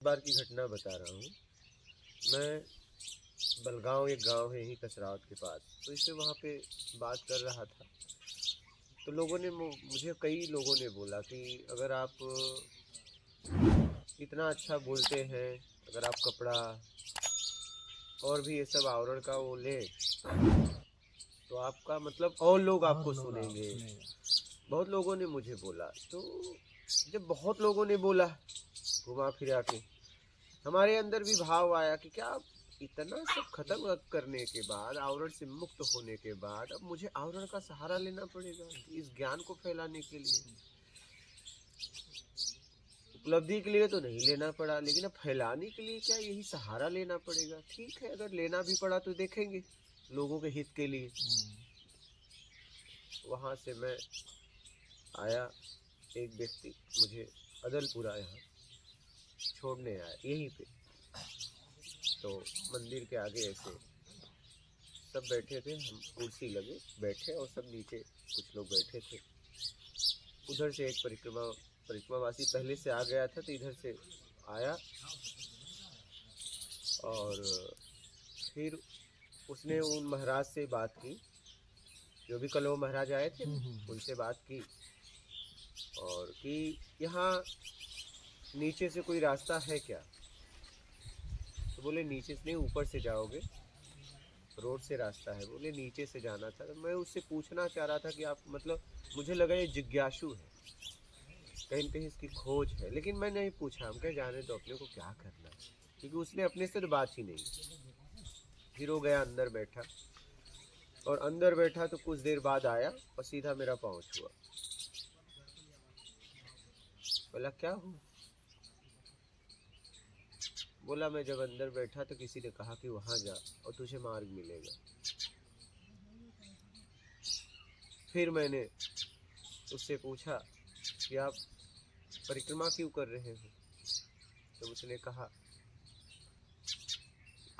बार की घटना बता रहा हूँ। मैं बलगांव एक गांव है यहीं कसरावत के पास, तो इससे वहाँ पे बात कर रहा था। तो लोगों ने मुझे कई लोगों ने बोला कि अगर आप इतना अच्छा बोलते हैं, अगर आप कपड़ा और भी ये सब आवरण का वो ले तो आपका मतलब और लोग आपको सुनेंगे। बहुत लोगों ने मुझे बोला। तो जब बहुत लोगों ने बोला घुमा फिरा के, हमारे अंदर भी भाव आया कि क्या इतना सब खत्म करने के बाद, आवरण से मुक्त होने के बाद, अब मुझे आवरण का सहारा लेना पड़ेगा इस ज्ञान को फैलाने के लिए। उपलब्धि के लिए तो नहीं लेना पड़ा, लेकिन अब फैलाने के लिए क्या यही सहारा लेना पड़ेगा। ठीक है, अगर लेना भी पड़ा तो देखेंगे लोगों के हित के लिए। वहां से मैं आया, एक व्यक्ति मुझे अदलपुरा यहाँ छोड़ने आया यहीं पे। तो मंदिर के आगे ऐसे सब बैठे थे, हम कुर्सी लगे बैठे और सब नीचे कुछ लोग बैठे थे। उधर से एक परिक्रमावासी पहले से आ गया था, तो इधर से आया और फिर उसने उन महाराज से बात की, जो भी कल वो महाराज आए थे उनसे बात की, और कि यहाँ नीचे से कोई रास्ता है क्या। तो बोले नीचे से नहीं, ऊपर से जाओगे, रोड से रास्ता है। बोले नीचे से जाना था। तो मैं उससे पूछना चाह रहा था कि आप मतलब, मुझे लगा ये जिज्ञासु है, कहीं न कहीं इसकी खोज है, लेकिन मैं नहीं पूछा। हम कहे जाने दो, अपने को क्या करना है, क्योंकि उसने अपने से तो बात ही नहीं। फिर वो गया अंदर बैठा, और अंदर बैठा तो कुछ देर बाद आया और सीधा मेरा पाँव छुआ। बोला क्या हुआ? बोला मैं जब अंदर बैठा तो किसी ने कहा कि वहां जा और तुझे मार्ग मिलेगा। फिर मैंने उससे पूछा कि आप परिक्रमा क्यों कर रहे हो? तो उसने कहा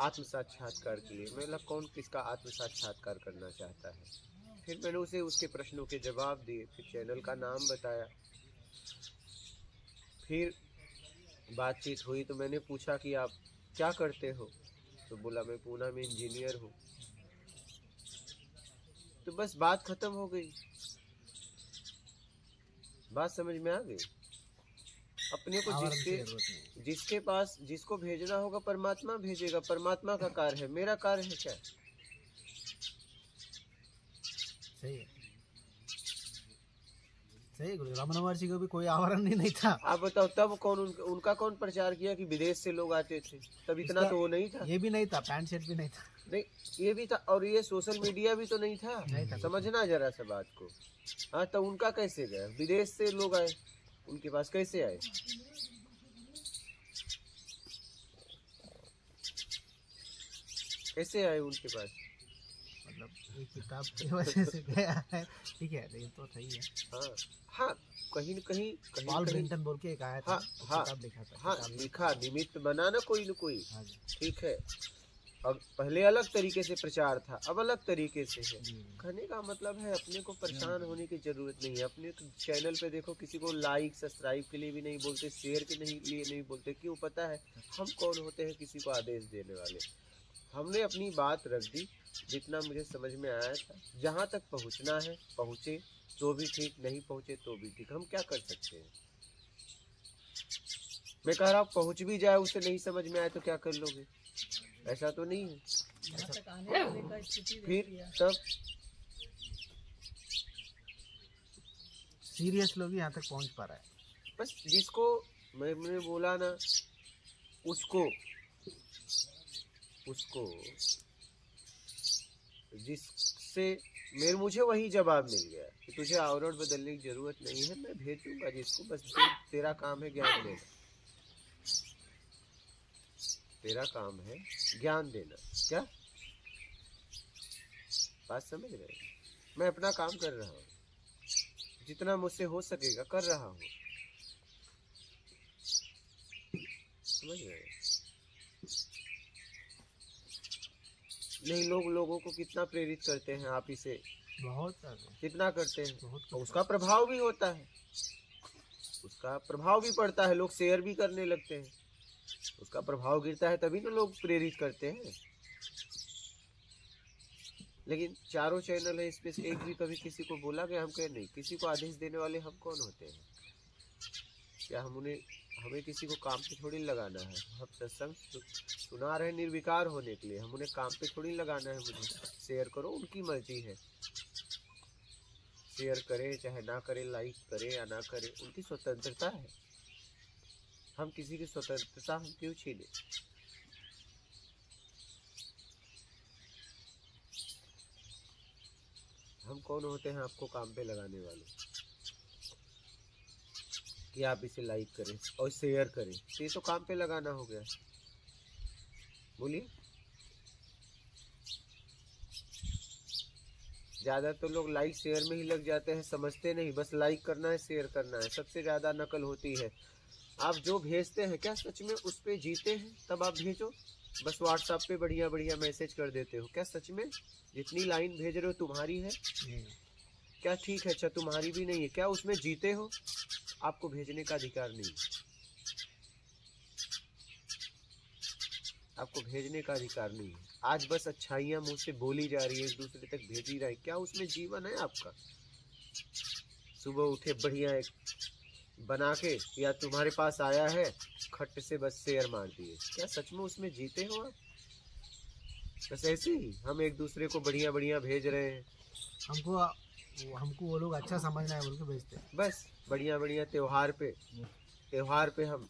आत्म साक्षात्कार के लिए। मैं बोला कौन किसका आत्म साक्षात्कार करना चाहता है? फिर मैंने उसे उसके प्रश्नों के जवाब दिए, फिर चैनल का नाम बताया। फिर बातचीत हुई तो मैंने पूछा कि आप क्या करते हो? तो बोला मैं पूना में इंजीनियर हूँ। तो बस बात खत्म हो गई। बात समझ में आ गई। अपने को जिसके पास जिसको भेजना होगा परमात्मा भेजेगा, परमात्मा का कार्य है, मेरा कार्य है क्या? सही है, सही। गुरु रमन महर्षि को भी कोई आवरण नहीं था। आप बताओ तब कौन उनका कौन प्रचार किया कि विदेश से लोग आते थे? तब इतना तो वो नहीं था। ये भी नहीं था, पैंट शर्ट भी नहीं था। नहीं, ये भी था, और ये सोशल मीडिया भी तो नहीं था। समझना जरा सा बात को। हाँ, तो उनका कैसे गया? विदेश से लोग आए, उनके पास कैसे आए? कैसे आए उनके पास? मतलब एक किताब की वजह से गया है। ठीक है, लेकिन तो सही है। हाँ हाँ, कहीं न कहीं पॉल ब्रेंटन बोल के एक आया था। हाँ किताब लिखा था। हाँ, लिखा, निमित्त बना ना कोई न कोई। हाँ, ठीक है। अब पहले अलग तरीके से प्रचार था, अब अलग तरीके से है। कहने का मतलब है अपने को परेशान होने की जरूरत नहीं है। अपने चैनल पे देखो, किसी को लाइक सब्सक्राइब के लिए भी नहीं बोलते, शेयर के लिए नहीं बोलते। क्यों? पता है हम कौन होते हैं किसी को आदेश देने वाले। हमने अपनी बात रख दी, जितना मुझे समझ में आया था। जहाँ तक पहुँचना है पहुँचे तो भी ठीक, नहीं पहुँचे तो भी ठीक। हम क्या कर सकते हैं? मैं कह रहा हूँ पहुँच भी जाए, उसे नहीं समझ में आए तो क्या कर लोगे? ऐसा तो नहीं है। फिर तब सीरियस लोग यहाँ तक पहुँच पा रहा है। बस जिसको मैंने बोला ना, उसको जिससे मुझे वही जवाब मिल गया कि तुझे आवरण बदलने की जरूरत नहीं है, मैं भेजूंगा जिसको। बस तेरा काम है ज्ञान देना, तेरा काम है ज्ञान देना। क्या बात समझ रहे? मैं अपना काम कर रहा हूँ, जितना मुझसे हो सकेगा कर रहा हूँ। समझ रहे? नहीं, लोगों को कितना प्रेरित करते हैं आप इसे, बहुत कितना करते हैं। बहुत उसका प्रभाव भी होता है, उसका प्रभाव भी पड़ता है, लोग शेयर भी करने लगते हैं। उसका प्रभाव गिरता है तभी तो लोग प्रेरित करते हैं। लेकिन चारों चैनल है, इसमें से एक भी कभी किसी को बोला गया? हम कहे नहीं। किसी को आदेश देने वाले हम कौन होते हैं? क्या हमें किसी को काम पे थोड़ी लगाना है। हम सत्संग सुना रहे निर्विकार होने के लिए, हम उन्हें काम पे थोड़ी लगाना है। मुझे शेयर करो, उनकी मर्जी है। शेयर करे चाहे ना करे, लाइक करे या ना करे, उनकी स्वतंत्रता है। हम किसी की स्वतंत्रता हम क्यों छीने? हम कौन होते हैं आपको काम पे लगाने वाले कि आप इसे लाइक करें और शेयर करें? तो ये तो काम पे लगाना हो गया। बोलिए। ज़्यादा तो लोग लाइक शेयर में ही लग जाते हैं, समझते नहीं बस लाइक करना है शेयर करना है। सबसे ज़्यादा नकल होती है। आप जो भेजते हैं क्या सच में उस पे जीते हैं? तब आप भेजो। बस व्हाट्सएप पे बढ़िया बढ़िया मैसेज कर देते हो। क्या सच में जितनी लाइन भेज रहे हो तुम्हारी है? क्या ठीक है? अच्छा तुम्हारी भी नहीं है। क्या उसमें जीते हो? आपको भेजने का अधिकार नहीं, आपको भेजने का अधिकार नहीं है। आज बस अच्छाइयाँ मुंह से बोली जा रही है, एक दूसरे तक भेजी रही। क्या उसमें जीवन है आपका? सुबह उठे बढ़िया एक बना के या तुम्हारे पास आया है खट से बस शेयर मार दिए। क्या सच में उसमें जीते हो आप? बस ऐसे ही हम एक दूसरे को बढ़िया बढ़िया भेज रहे हैं। हमको वो लोग अच्छा समझना है बोल के भेजते हैं। बस बढ़िया बढ़िया त्योहार पे हम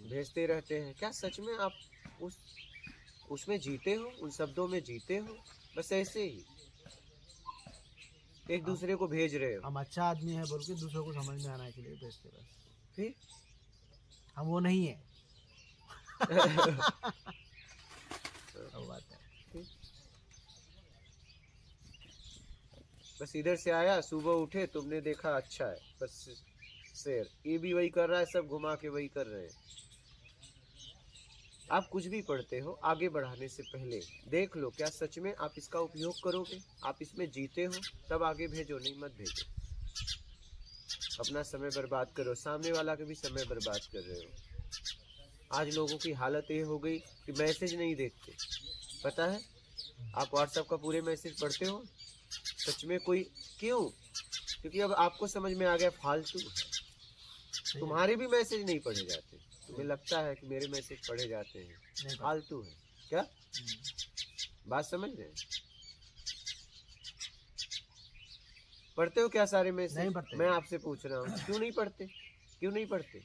भेजते रहते हैं। क्या सच में आप उसमें जीते हो? उन शब्दों में जीते हो? बस ऐसे ही एक दूसरे को भेज रहे हो। हम अच्छा आदमी है बोल के दूसरों को समझ में आने के लिए भेजते बस। फिर हम वो नहीं है। वो बात है। बस इधर से आया, सुबह उठे तुमने देखा अच्छा है बस शेयर। ये भी वही कर रहा है, सब घुमा के वही कर रहे हैं। आप कुछ भी पढ़ते हो आगे बढ़ाने से पहले देख लो क्या सच में आप इसका उपयोग करोगे, आप इसमें जीते हो, तब आगे भेजो, नहीं मत भेजो। अपना समय बर्बाद करो, सामने वाला के भी समय बर्बाद कर रहे हो। आज लोगों की हालत ये हो गई कि मैसेज नहीं देखते। पता है आप व्हाट्सएप का पूरे मैसेज पढ़ते हो? सच में कोई क्यों? क्योंकि अब आपको समझ में आ गया फालतू। तुम्हारे भी मैसेज नहीं पढ़े जाते। तुम्हें लगता है कि मेरे मैसेज पढ़े जाते हैं, फालतू है क्या? बात समझ रहे हैं? पढ़ते हो क्या सारे मैसेज? नहीं पढ़ते। मैं आपसे पूछ रहा हूँ क्यों नहीं पढ़ते? क्यों नहीं पढ़ते?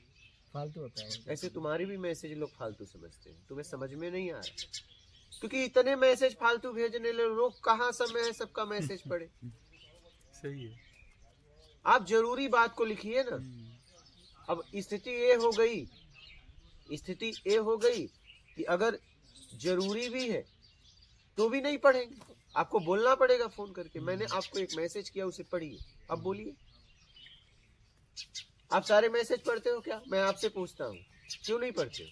फालतू होता है। ऐसे तुम्हारे भी मैसेज लोग फालतू समझते हैं, तुम्हें समझ में नहीं आ रहा। क्योंकि इतने मैसेज फालतू भेजने लोग कहाँ समय है सबका मैसेज पढ़े। सही है। आप जरूरी बात को लिखिए ना। अब स्थिति ये हो गई, स्थिति ये हो गई कि अगर जरूरी भी है तो भी नहीं पढ़ेंगे। आपको बोलना पड़ेगा फोन करके, मैंने आपको एक मैसेज किया उसे पढ़िए। अब बोलिए, आप सारे मैसेज पढ़ते हो क्या? मैं आपसे पूछता हूँ क्यों नहीं पढ़ते हो?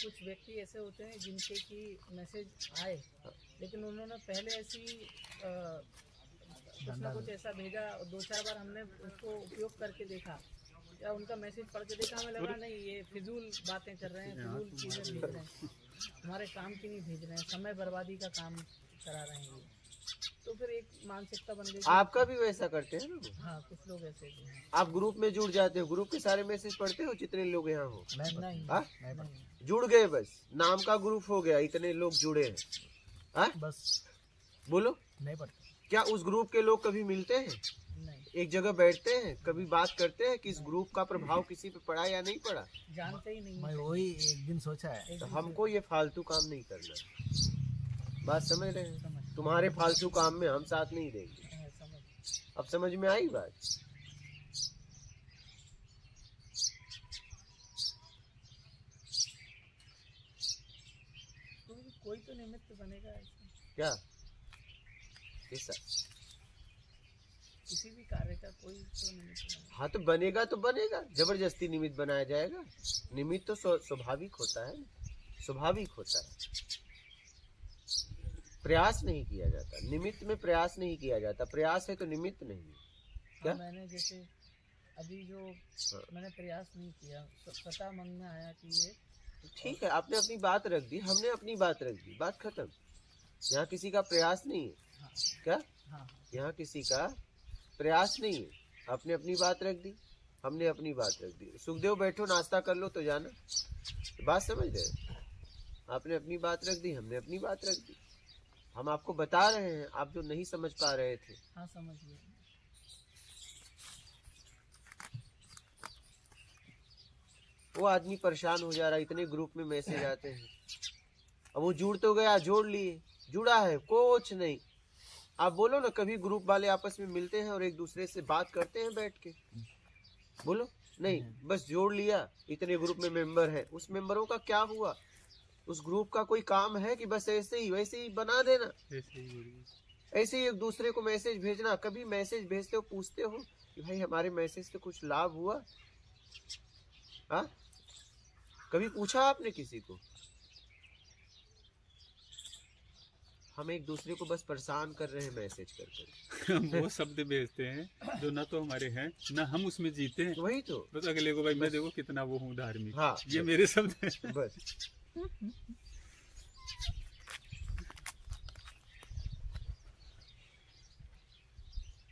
कुछ व्यक्ति ऐसे होते हैं जिनके की मैसेज आए लेकिन उन्होंने पहले ऐसी कुछ ना कुछ ऐसा भेजा, 2-4 बार हमने उसको उपयोग करके देखा या उनका मैसेज पढ़ के देखा, हमें लगा नहीं ये फिजूल बातें कर रहे हैं, फिजूल चीज़ें भेज रहे हैं, हमारे काम की नहीं भेज रहे हैं, समय बर्बादी का काम करा रहे हैं। तो फिर एक मानसिकता बन गई। आपका भी वैसा करते हैं ना? हाँ, कुछ लोग ऐसे भी हैं। आप ग्रुप में जुड़ जाते हो, ग्रुप के सारे मैसेज पढ़ते हो जितने लोग यहाँ हो? नहीं, हाँ? नहीं। जुड़ गए, बस नाम का ग्रुप हो गया, इतने लोग जुड़े हैं। हाँ? बस बोलो, नहीं पढ़ते। क्या उस ग्रुप के लोग कभी मिलते हैं, नहीं, एक जगह बैठते हैं, कभी बात करते हैं कि इस ग्रुप का प्रभाव किसी पे पड़ा या नहीं पड़ा? जानते ही नहीं मैं है। वही एक दिन सोचा है। तो हमको ये फालतू काम नहीं करना। बात समझ रहे हैं? समझ। तुम्हारे फालतू काम में हम साथ नहीं देंगे। हाँ, समझ। अब समझ में आई बात? कोई तो निमित्त बनेगा ऐसे। क्या ऐसा? किसी भी कार्य का कोई तो निमित्त बनेगा। हाँ तो बनेगा तो बनेगा, जबरदस्ती निमित्त बनाया जाएगा? निमित्त तो स्वाभाविक होता है, स्वाभाविक होता है, प्रयास नहीं किया जाता। निमित्त में प्रयास नहीं किया जाता, प्रयास है तो निमित्त नहीं है। क्या? मैंने जैसे अभी जो मैंने प्रयास नहीं किया, स्वतः मन में आया कि ये ठीक है, आपने अपनी बात रख दी, हमने अपनी बात रख दी, बात खत्म। यहाँ किसी का प्रयास नहीं है। हाँ क्या? हाँ यहाँ किसी का प्रयास नहीं है। आपने अपनी बात रख दी, हमने अपनी बात रख दी। सुखदेव बैठो नाश्ता कर लो तो जाना, बात समझ रहे? आपने अपनी बात रख दी, हमने अपनी बात रख दी। हम आपको बता रहे हैं, आप जो नहीं समझ पा रहे थे। हाँ समझ गया। वो आदमी परेशान हो जा रहा है, इतने ग्रुप में मैसेज आते हैं। अब वो जुड़ तो गया, जोड़ लिए, जुड़ा है कुछ नहीं। आप बोलो ना, कभी ग्रुप वाले आपस में मिलते हैं और एक दूसरे से बात करते हैं बैठ के? बोलो नहीं, बस जोड़ लिया, इतने ग्रुप में मेंबर है। उस मेंबरों का क्या हुआ? उस ग्रुप का कोई काम है कि बस ऐसे ही वैसे ही बना देना? ऐसे ही हो रही है। ऐसे ही एक दूसरे को मैसेज भेजना। कभी मैसेज भेजते हो, पूछते हो कि भाई हमारे मैसेज से कुछ लाभ हुआ? हाँ, कभी पूछा आपने किसी को? हम एक दूसरे को बस परेशान कर रहे हैं मैसेज कर कर। हम वो शब्द भेजते हैं जो ना तो हमारे हैं, ना हम उसमें जीते हैं। वही तो, बस अगले को भाई मैं देखो कितना वो हूँ धार्मिक। हाँ, ये बस। मेरे शब्द हैं। बस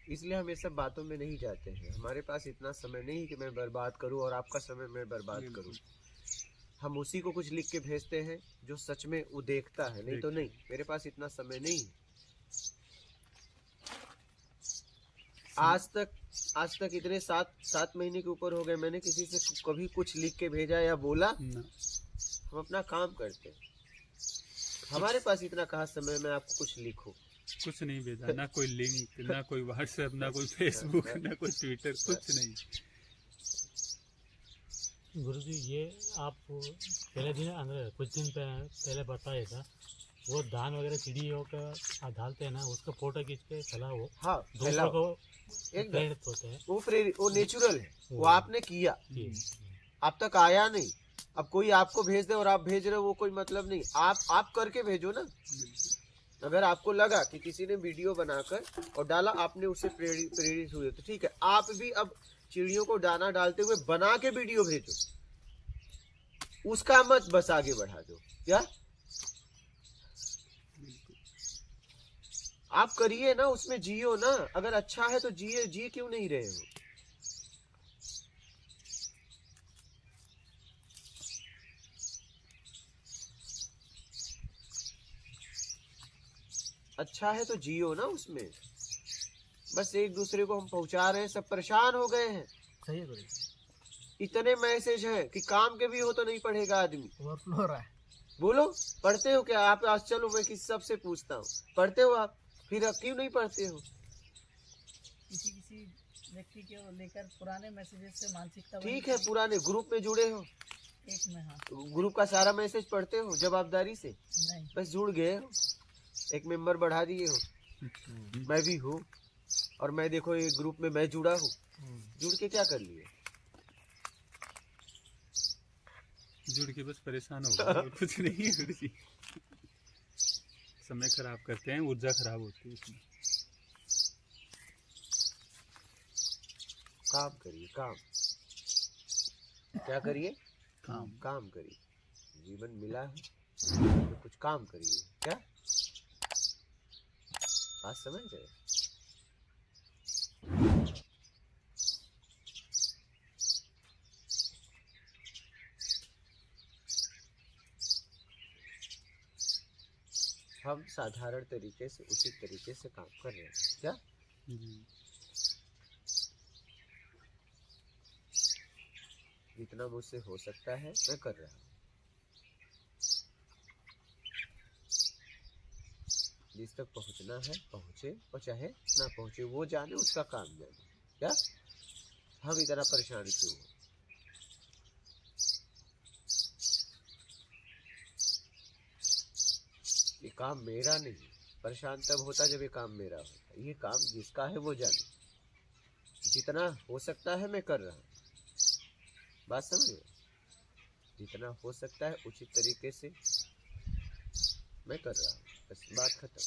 इसलिए हम ये सब बातों में नहीं जाते हैं। हमारे पास इतना समय नहीं कि मैं बर्बाद करूं और आपका समय मैं बर्बाद करूं। हम उसी को कुछ लिख के भेजते हैं जो सच में वो देखता है, नहीं तो नहीं। मेरे पास इतना समय नहीं है। आज तक इतने 7 महीने के ऊपर हो गए, मैंने किसी से कभी कुछ लिख के भेजा या बोला? ना। हम अपना काम करते हैं। हमारे पास इतना कहाँ समय में आपको कुछ लिखो। कुछ नहीं भेजा, ना कोई लिंक, ना कोई व्हाट्सएप, ना कोई फेसबुक, ना कोई ट्विटर, कुछ नहीं। गुरुजी, ये आप पहले दिन अंदर कुछ दिन पहले बताया था, वो धान वगैरह चिड़ियों का डालते हैं ना, उसका फोटो खींच के फैलाओ। हाँ, दूसरों फैलाओ। को एकदम। प्रेरित होते हैं। वो नेचुरल है, वो आपने किया, जी। आप तक आया नहीं। अब कोई आपको भेज दे और आप भेज रहे हो, वो कोई मतलब नहीं। आप करके भेजो ना। अगर आपको लगा कि किसी ने वीडियो बनाकर और डाला, आपने उससे प्रेरित हुए, तो ठीक है। आप भी अब चिड़ियों को दाना डालते हुए बना के वीडियो भेजो, उसका मत बस आगे बढ़ा दो। क्या आप करिए ना, उसमें जियो ना। अगर अच्छा है तो जी क्यों नहीं रहे हो? अच्छा है तो जियो ना उसमें। बस एक दूसरे को हम पहुंचा रहे हैं, सब परेशान हो गए हैं। सही है गुरुजी, इतने मैसेज हैं कि काम के भी हो तो नहीं पढ़ेगा आदमी। ओवरफ्लो हो रहा है। बोलो, पढ़ते हो क्या आप? आज चलो मैं किसी सबसे पूछता हूँ, पढ़ते हो आप? फिर अब क्यों नहीं पढ़ते हो? किसी व्यक्ति के लेकर पुराने मैसेजेस से मानसिकता बनी ठीक है, पुराने ग्रुप में जुड़े हो, एक में। हाँ ग्रुप का सारा मैसेज पढ़ते हो जवाबदारी से? नहीं, बस जुड़ गए हो, एक मेंबर बढ़ा दिए हो। मैं भी हूँ, और मैं देखो एक ग्रुप में मैं जुड़ा हूँ। जुड़ के क्या कर लिए? जुड़ के बस परेशान हो गए, और कुछ नहीं है गुरुजी। समय खराब करते हैं, ऊर्जा खराब होती है इसमें। काम करिए, काम। क्या करिए? काम करिए। जीवन मिला है तो कुछ काम करिए। क्या बात समझ गए? हम साधारण तरीके से, उचित तरीके से काम कर रहे हैं। क्या जी। जितना मुझसे हो सकता है मैं कर रहा हूँ। जिस तक पहुंचना है पहुंचे, और चाहे ना पहुंचे वो जाने, उसका काम जाने। क्या हम इतना परेशान क्यों हो? ये काम मेरा नहीं। परेशान तब होता जब ये काम मेरा होता। ये काम जिसका है वो जाने। जितना हो सकता है मैं कर रहा हूँ। बात समझ गए? जितना हो सकता है उचित तरीके से मैं कर रहा हूँ, बस बात खत्म।